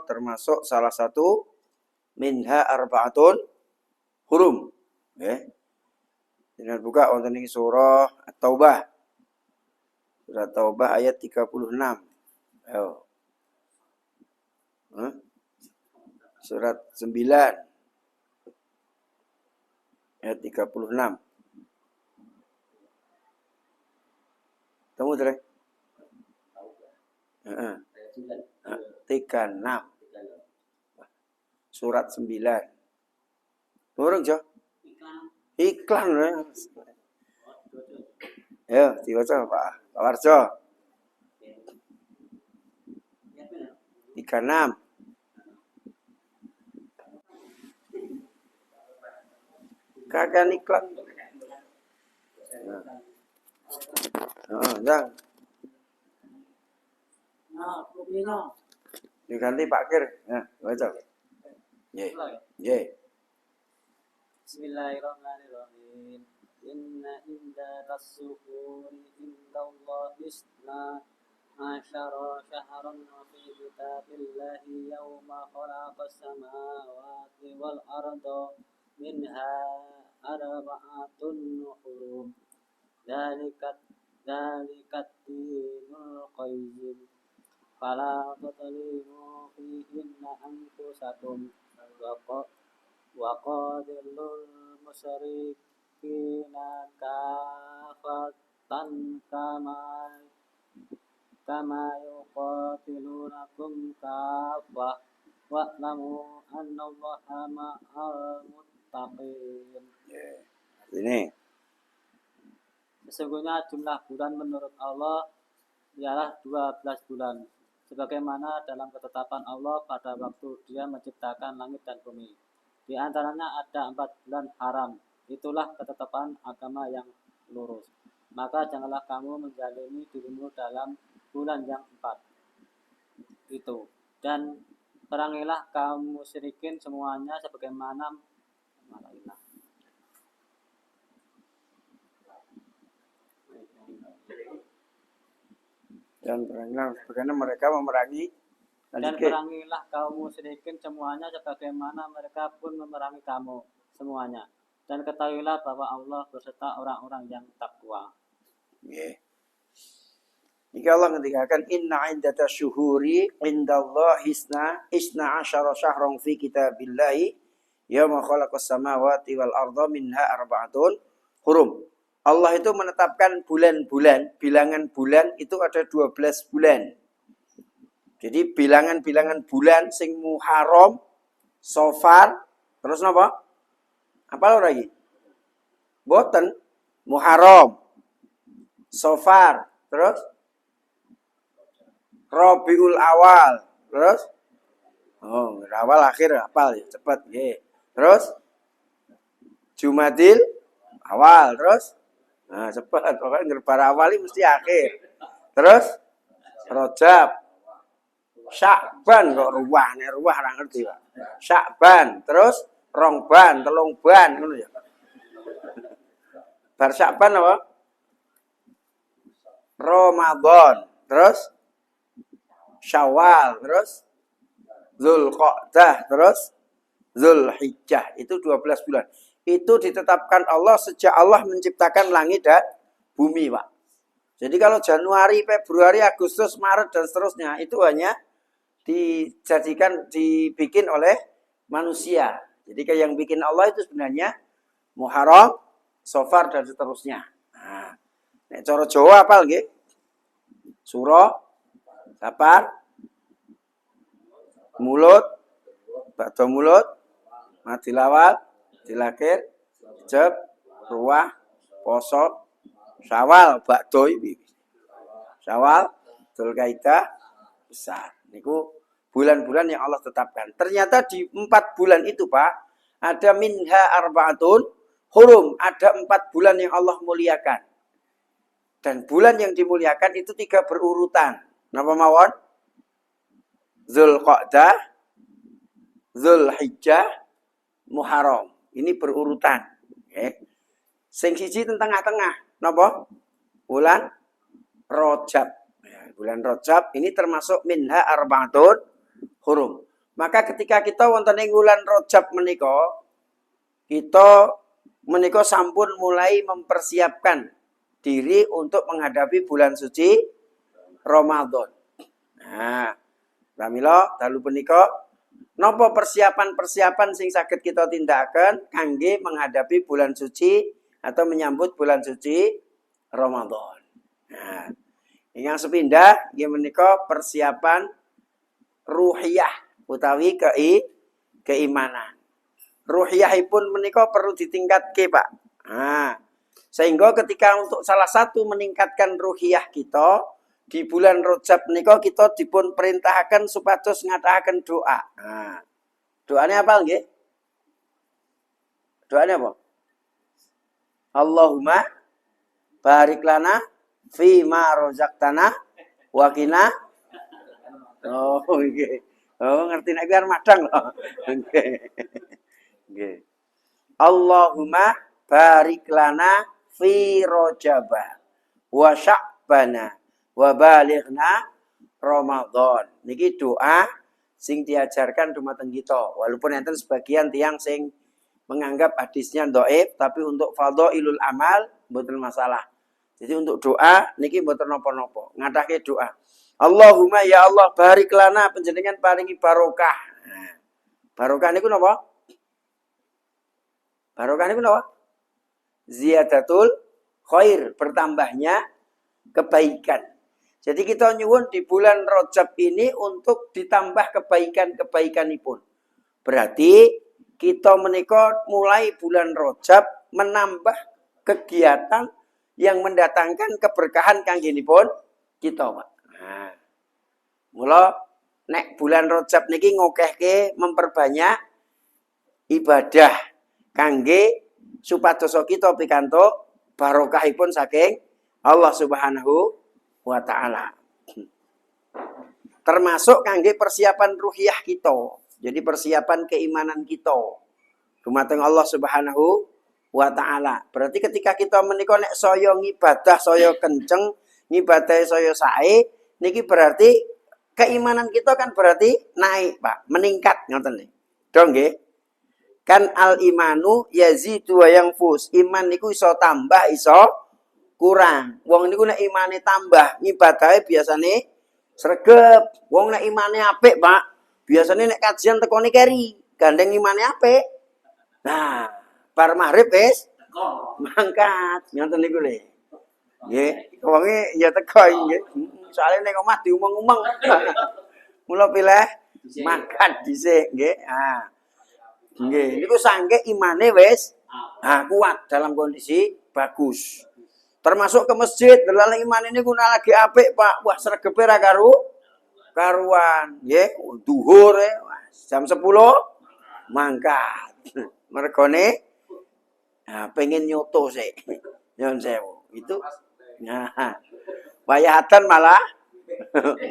termasuk salah satu minha arba'atun hurum. Nggih. Dengan buka wonten ing surah At-Taubah. Surah Taubah ayat 36. Ayo. Surat 9 ayat 36. Temu terus. 36. Surat 9. Turun jo. Iklan ya. Ya, diwaca Pak Warjo. 36. Kagak iklan. Jang. Diganti Pak Kir. Nah, baca. Nggih. Bismillahirrahmanirrahim. Inna indalas suhuri indallahi isna asyara syahran fi kitabillahi yawma khalaqas samawati wal arda minha arba'atun hurum. Dzalikat dinul qayyim. Fala tatalimu fihinna anfusakum wa qatilul musyrikina kafatan kama yuqatilunakum kafah wa'lamu annallaha ma'al muttaqin. Ini. Sesungguhnya jumlah bulan menurut Allah ialah 12 bulan. Sebagaimana dalam ketetapan Allah pada waktu Dia menciptakan langit dan bumi. Di antaranya ada 4 bulan haram. Itulah ketetapan agama yang lurus. Maka janganlah kamu menzalimi dirimu dalam bulan yang 4 itu. Dan perangilah kaum musyrikin semuanya sebagaimana dan bagaimana mereka memerangi dan perangilah kaum musyrikin semuanya sebagaimana mereka pun memerangi kamu semuanya. Dan ketahuilah bahwa Allah berserta orang-orang yang takwa. Nggih. Jika Allah ngendikaken inna iddata syuhuri indallahi isna asyara syahran fi kitabillahi yauma khalaqas samawati wal arda minha arba'atun hurum. Allah itu menetapkan bulan-bulan, bilangan bulan itu ada 12 bulan. Jadi bilangan-bilangan bulan sing Muharram, Safar, terus napa? Apa lagi? Boten Muharram, Safar, terus Rabiul Awal, terus awal akhir hafal ya, cepat nggih. Terus Jumadil Awal, terus nah, cepat, pokoknya ngerbar awal ini mesti akhir. Terus Rajab, Sya'ban kok ruwah ra ngerti, Pak. Sya'ban, terus Rongban, Telungban ngono ya. Bar Sya'ban apa? Ramadan, terus Syawal, terus Dzulqa'dah, terus Dzulhijjah. Itu 12 bulan. Itu ditetapkan Allah sejak Allah menciptakan langit dan bumi, Pak. Jadi kalau Januari, Februari, Agustus, Maret, dan seterusnya, itu hanya dibikin oleh manusia. Jadi yang bikin Allah itu sebenarnya Muharram, Safar, dan seterusnya. Nah, nek cara Jawa apal nggih? Suro, Safar, Mulut, Ba'da Mulut, Madilawal, Dilakir, Jeb, Ruah, Poso, Syawal, Ba'da iki. Syawal, Dzulqa'dah, besar. Niku bulan-bulan yang Allah tetapkan. Ternyata di 4 bulan itu, Pak, ada minha arba'atun hurum, ada 4 bulan yang Allah muliakan. Dan bulan yang dimuliakan itu 3 berurutan. Napa mawon? Dzulqa'dah, Dzulhijjah, Muharram. Ini berurutan. Sing siji tengah-tengah. Napa? Bulan Rajab. Ya, bulan Rajab ini termasuk minha arba'atun hurum. Maka ketika kita wonten ing wulan Rajab menika, kita menika sampun mulai mempersiapkan diri untuk menghadapi bulan suci Ramadan. Nah, pramila dalu punika napa persiapan-persiapan sing saged kita tindakaken kangge menghadapi bulan suci atau menyambut bulan suci Ramadan. Nah, ingkang sepindah nggih menika persiapan ruhiyah utawi keimanan. Ruhiyahipun menika perlu ditingkatke, Pak. Nah, sehingga ketika untuk salah satu meningkatkan ruhiyah kita di bulan Rajab menika kita dipun perintahaken supados ngaturaken doa. Nah, doanya apa nggih? Doanya apa? Allahumma barik lana fi ma razaqtana wa qina. Oh, nggih. Oh, ngerti nek biar madang loh. Nggih. Nggih. Allahumma barik lana fi Rajab wa Sya'bana wa balighna Ramadan. Niki doa sing diajarkan dumateng kita. Walaupun enten sebagian tiyang sing menganggap hadisnya dhaif, tapi untuk fadhailul amal mboten masalah. Jadi untuk doa niki mboten napa-napa. Ngatake doa. Allahumma ya Allah barik lana panjenengan paringi barokah. Nah, barokah niku napa? Barokah niku napa? Ziyadatul khair, bertambahnya kebaikan. Jadi kita nyuwun di bulan Rajab ini untuk ditambah kebaikan-kebaikanipun. Berarti kita menika mulai bulan Rajab menambah kegiatan yang mendatangkan keberkahan kanggenipun kita, Pak. Nah, mula nek bulan Rajab niki ngokehke memperbanyak ibadah kangge supados kita pikantuk barokahipun saking Allah Subhanahu wa taala. Termasuk kangge persiapan ruhiyah kita. Jadi persiapan keimanan kita dumateng Allah Subhanahu wa taala. Berarti ketika kita menika nek saya ngibadah saya kenceng, ngibadahe saya sae, niki berarti keimanan kita kan berarti naik, Pak, meningkat ngoten nggih. Dong nggih. Kan al imanu yazidu wa yanfus. Iman niku iso tambah, iso kurang. Wong niku nek imane tambah, ngibadahe biasane sregep. Wong nek imane apik, Pak, biasane nek kajian tekoni keri, gandeng imane apik. Nah, bar maghrib wis mangkat. Ngoten niku lho. Nggih, wonge ya teko nggih. Soale ning omah diumeng-umeng. Mula pilih mangkat dhisik nggih. Ah. Nggih, niku sangke imane wis kuat dalam kondisi bagus. Termasuk ke masjid, delala imane niku lagi apik, Pak. Wah, sregepe ra karuan. Nggih, zuhur jam 10 mangkat. Mergone pengen nyoto sik. Nyon sewu. Itu nah, wayatan malah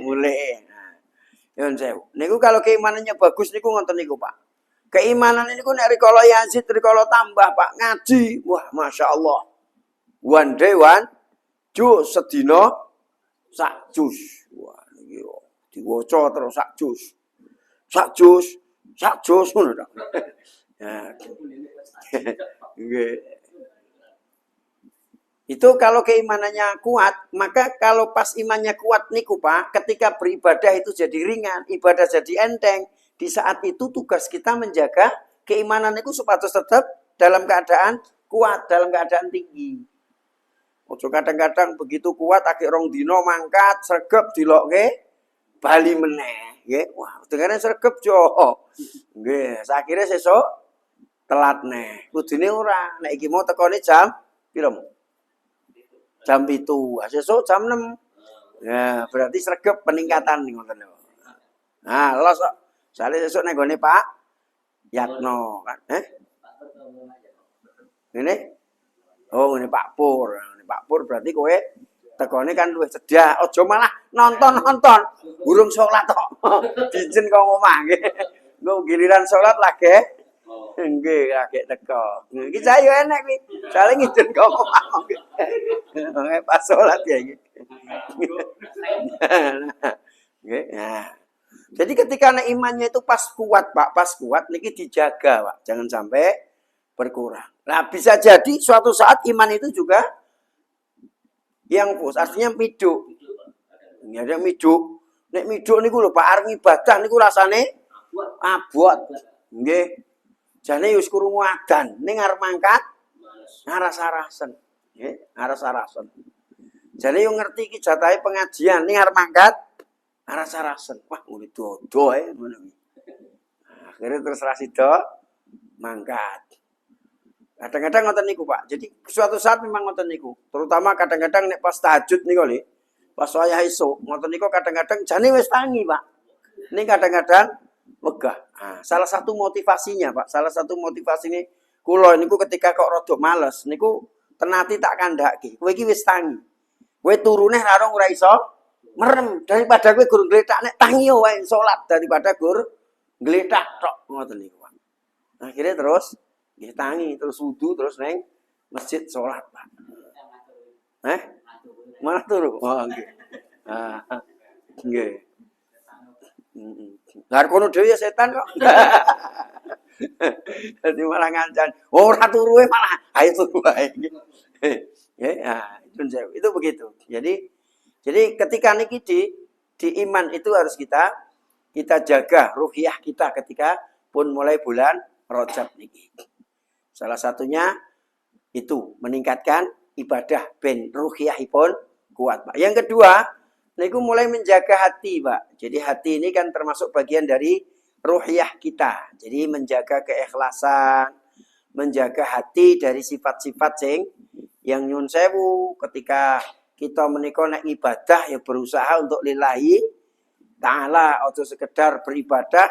mulai. Nyon sewu. Niku kalau keimanannya bagus niku ngoten niku, Pak. Keimanan niku nek rikala Yazid rikala tambah, Pak, ngaji. Wah, Masya Allah. One day one juz sedina sak juz. Wah, niki diwaca terus sak juz. Sak juz ngono ta. Ya. Nggih. Itu kalau keimanannya kuat, maka kalau pas imannya kuat niku, Pak, ketika beribadah itu jadi ringan, ibadah jadi enteng. Di saat itu tugas kita menjaga keimanan niku supados tetap dalam keadaan kuat, dalam keadaan tinggi. Ojo kadang-kadang begitu kuat akhir rong dino mangkat sregep dilokke bali meneh, nggih. Wah, dengane sregep jo. Nggih, sakire sesuk telat neh. Kudune ora, nek iki mau tekone jam piro? Jam 7, sesuk jam 6. Ya, berarti sregep peningkatan ngoten lho. Nah, los sale sesuk nek gone Pak Yatno kan. Ngene? Oh, ngene Pak Pur. Pak Pur berarti kowe tekone kan luwih cedak. Aja malah nonton-nonton. Burung salat tok. Dijen kok omah nggih. Engko giliran salat lagi nggih lagi teko. Iki saya yo enek kuwi. Sale ngiden kok omah nggih. Pas salat ya iki. Nggih. Nah. Jadi ketika imannya itu pas kuat, Pak, pas kuat, niki dijaga, Pak. Jangan sampai berkurang. Nah, bisa jadi suatu saat iman itu juga yang pus, artinya miduk. Ini ada miduk. Nek miduk niku lho, Pak, arep ibadah niku rasane abot. Nggih. Jane wis krungu adzan, ning arep mangkat ngaras-arasen. Nggih, ngaras-arasen. Jane yo ngerti iki jatahe pengajian, ning arep mangkat ngaras-arasen. Wah, ngono dodo ae ngono. Akhirnya terus rasido mangkat. Kadang-kadang ngoten niku, Pak. Jadi suatu saat memang ngoten niku. Terutama kadang-kadang nek pas tahajud niku lho. Pas wayah esuk, ngoten niku kadang-kadang jane wis tangi, Pak. Ning kadang-kadang wegah. Nah, salah satu motivasinya, Pak. Salah satu motivasine kula niku ketika kok rada males niku tenati tak kandhake. Kowe iki wis tangi. Kowe turune karo ora iso merem daripada kowe gur gletak nek tangi wae salat daripada gur gletak tok ngoten niku, Pak. Akhirnya terus nggih tangi terus wudu terus neng masjid salat, Pak. Malah turu. Oh, nggih. Ah, nggih. Lah kono dhewe ya setan kok. Dadi malah ngancan. Ora turu malah ayo turu wae. Ya, itu begitu. Jadi ketika niki di iman itu harus kita jaga ruhiyah kita ketika pun mulai bulan Rajab niki. Salah satunya itu meningkatkan ibadah ben ruhiyahipun kuat, Pak. Yang kedua, niku mulai menjaga hati, Pak. Jadi hati ini kan termasuk bagian dari ruhiyah kita. Jadi menjaga keikhlasan, menjaga hati dari sifat-sifat yang nyun sewu ketika kita menika nek ibadah ya berusaha untuk lillahi ta'ala atau sekedar beribadah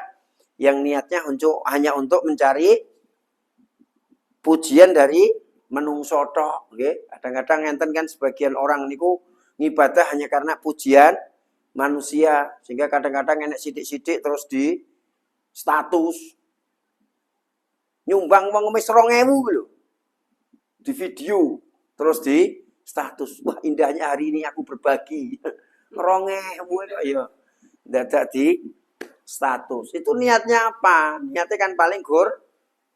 yang niatnya hanya untuk mencari pujian dari menungso tok, nggih. Kadang-kadang enten kan sebagian orang niku ngibadah hanya karena pujian manusia sehingga kadang-kadang enek sithik-sithik terus di status nyumbang wong wis 2.000 lho. Di video terus di status. Wah, indahnya hari ini aku berbagi. 2.000 kok ya. Dadak di status. Itu niatnya apa? Niatnya kan paling gur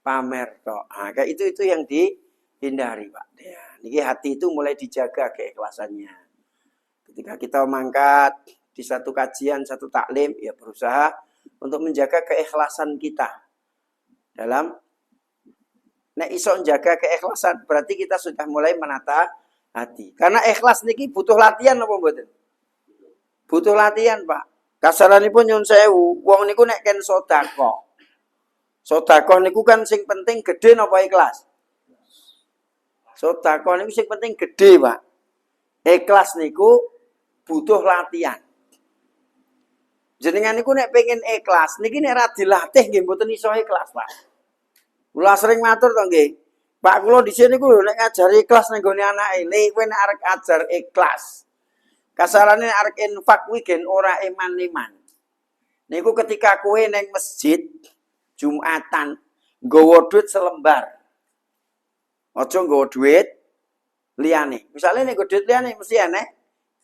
pamer tok. Nah, kayak itu yang dihindari, Pak. Ya, niki hati itu mulai dijaga keikhlasannya. Ketika kita mangkat di satu kajian, satu taklim, ya berusaha untuk menjaga keikhlasan kita. Dalam nek iso menjaga keikhlasan, berarti kita sudah mulai menata hati. Karena ikhlas niki butuh latihan apa mboten? Butuh latihan, Pak. Kasaranipun nyun sewu, wong niku nek ken sedekah. Sedekah niku kan sing penting gede napa ikhlas? Sedekah niku sing penting gede, Pak. Ikhlas niku butuh latihan. Jenengan niku nek pengen ikhlas, niki nek ra dilatih nggih mboten iso ikhlas, Pak. Kula sering matur to nggih. Pak kula dhisik niku lho nek ngajari ikhlas nang gone anake, lek kowe nek arep ajar ikhlas. Kasarane arek infak kuwi gen ora iman-iman. Niku ketika kowe neng masjid Jumatan nggawa duit selembar. Aja nggawa duit liyane. Misale nek duit liyane mesti enek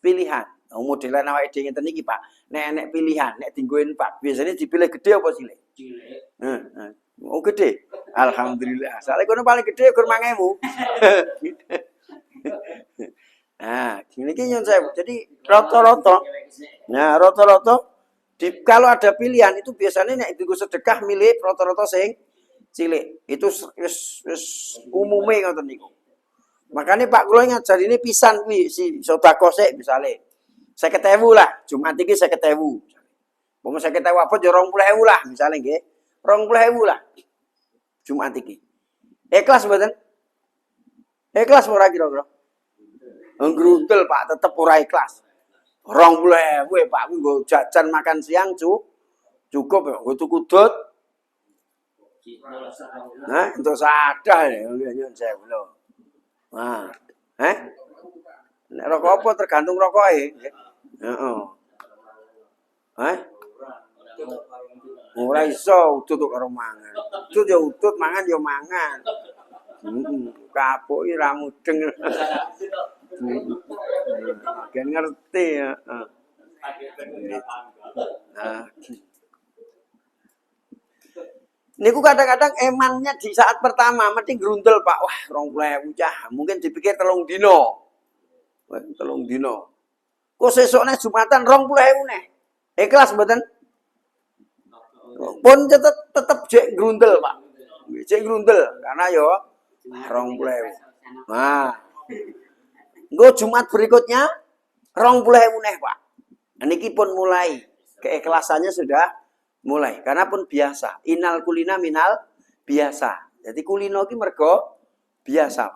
pilihan. Modelan awake dhewe ngeten iki, Pak. Nek enek pilihan, nek dienggo infak, biasanya dipilih gede apa cilik? Cilik. Heeh. Oh gede. Alhamdulillah. Soale kono paling gede gur 5.000. Nah, ini nyun sewu. Jadi rata-rata. Nah, rata-rata kalau ada pilihan itu biasanya nek dienggo sedekah milih rata-rata sing cilik. Itu wis umume ngoten niku. Makanya Pak kula ngajari ini pisan kuwi si sedekah sik misale 50.000 lah, Jumat iki 50.000. Wong 50.000 apa ya 20.000 lah misale nggih. 20.000 lah. Jumat iki. Ikhlas mboten? Ikhlas ora kira-kira? Nggruntel Pak, tetep ora ikhlas. 20.000 Pak, kuwi nggo jajan makan siang cukup ya, nggo tuku dut. Nah, untuk sadah ya nyun sewu lho. Nah, nek rokok apa tergantung rokoke. Heeh. Ora iso udut karo mangan. Udut ya udut, mangan ya mangan. Kapuk iki ra mudeng. Gen ngerti ya. Nah, Niku kadang-kadang emannya di saat pertama mesti grundel Pak. Wah, 20.000 cah. Mungkin dipikir 3 dino. 3 dino. Kok sesukne Jumatan 20.000 neh. Ikhlas mboten? Pun tetep jek grundel Pak. Jek grundel karena yo 20.000. Nah. Engko Jumat berikutnya 20.000 neh Pak. Niki pun mulai keikhlasannya sudah mulai karena pun biasa. Inal kulina minal biasa. Jadi kulino ki mergo biasa.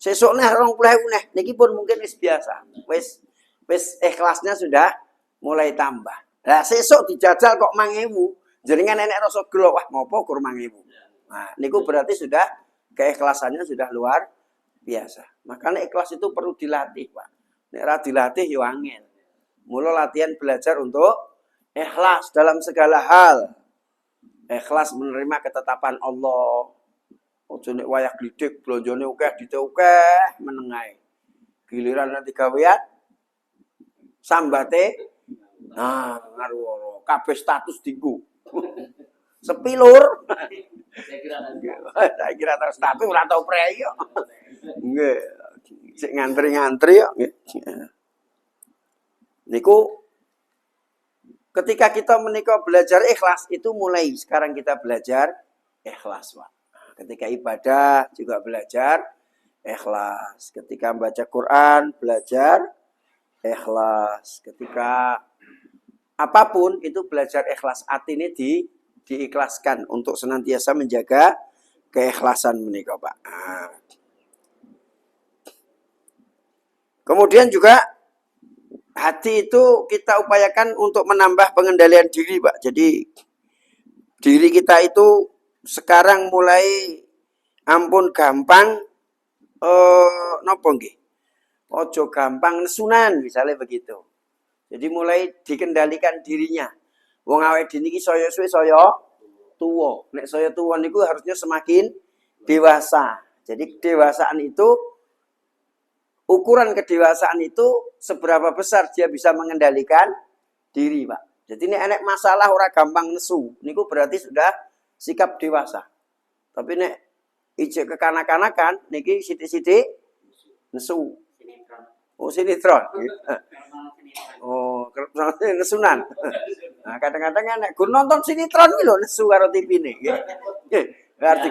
Sesuk neh 20.000 neh niki pun mungkin wis biasa. Wis ikhlasnya sudah mulai tambah. Lah sesuk dijajal kok 5.000, jenengan enek rasa gelo, wah ngopo kur 5.000. Nah, niku berarti sudah keikhlasannya sudah luar biasa. Makanya ikhlas itu perlu dilatih, Pak. Nek ora dilatih yo angel. Mula latihan belajar untuk ikhlas dalam segala hal. Ikhlas menerima ketetapan Allah. Ojo nek wayah glidik blonjone akeh dite-akeh menengae. Giliran nanti gawean sambate nah ngaruh kabeh status dinggo. Sepilur. Saya kira terus status ora tau prei yo. Nggih. Sik ngantri-ngantri yo nggih. Niku ketika kita menikah belajar ikhlas itu mulai sekarang kita belajar ikhlas, Pak. Ketika ibadah juga belajar ikhlas. Ketika membaca Quran belajar ikhlas. Ketika apapun itu belajar ikhlas. Hati ini diikhlaskan untuk senantiasa menjaga keikhlasan menikah, Pak. Kemudian juga hati itu kita upayakan untuk menambah pengendalian diri, Pak. Jadi diri kita itu sekarang mulai ampun gampang napa nggih? Ojo gampang nesunan misalnya begitu. Jadi mulai dikendalikan dirinya. Wong awake dhewe iki saya suwe saya tuwa. Nek saya tuwa niku harusnya semakin dewasa. Jadi kedewasaan itu ukuran kedewasaan itu seberapa besar dia bisa mengendalikan diri, Pak. Jadi ini enek masalah ora gampang nesu. Niku berarti sudah sikap dewasa. Tapi nek ijek kekanak-kanakan niki sithik-sithik nesu. Oh, sinetron. Oh, nesunan. Nah, kadang-kadang enek gur nonton sinetron iki lho nesu karo TV-ne nggih. Nggih, arti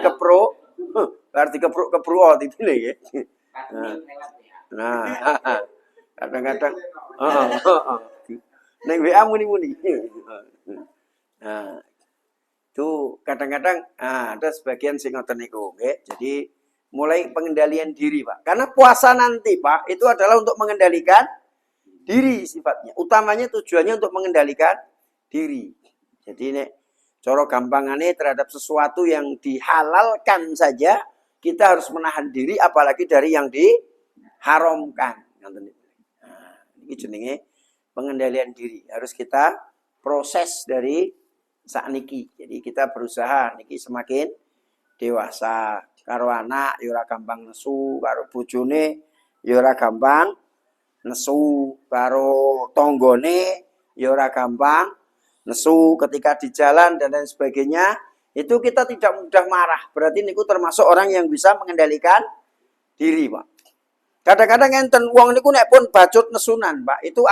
kepruk TV-ne nggih. Nah, kadang-kadang ning WA muni-muni. Nah, itu kadang-kadang ada sebagian sing ngoten niku, nggih. Jadi mulai pengendalian diri, Pak. Karena puasa nanti, Pak, itu adalah untuk mengendalikan diri sifatnya. Utamanya tujuannya untuk mengendalikan diri. Jadi nek cara gampangane terhadap sesuatu yang dihalalkan saja kita harus menahan diri apalagi dari yang diharamkan. Nah, ini jenenge pengendalian diri. Harus kita proses dari sakniki. Jadi kita berusaha niki semakin dewasa. Karo anak ya ora gampang nesu, karo bojone ya ora gampang nesu, karo tanggane ya ora gampang nesu, ketika di jalan dan lain sebagainya itu kita tidak mudah marah. Berarti niku termasuk orang yang bisa mengendalikan diri, Pak. Kadang-kadang enten wong niku nek pun bacut nesunan, Pak, itu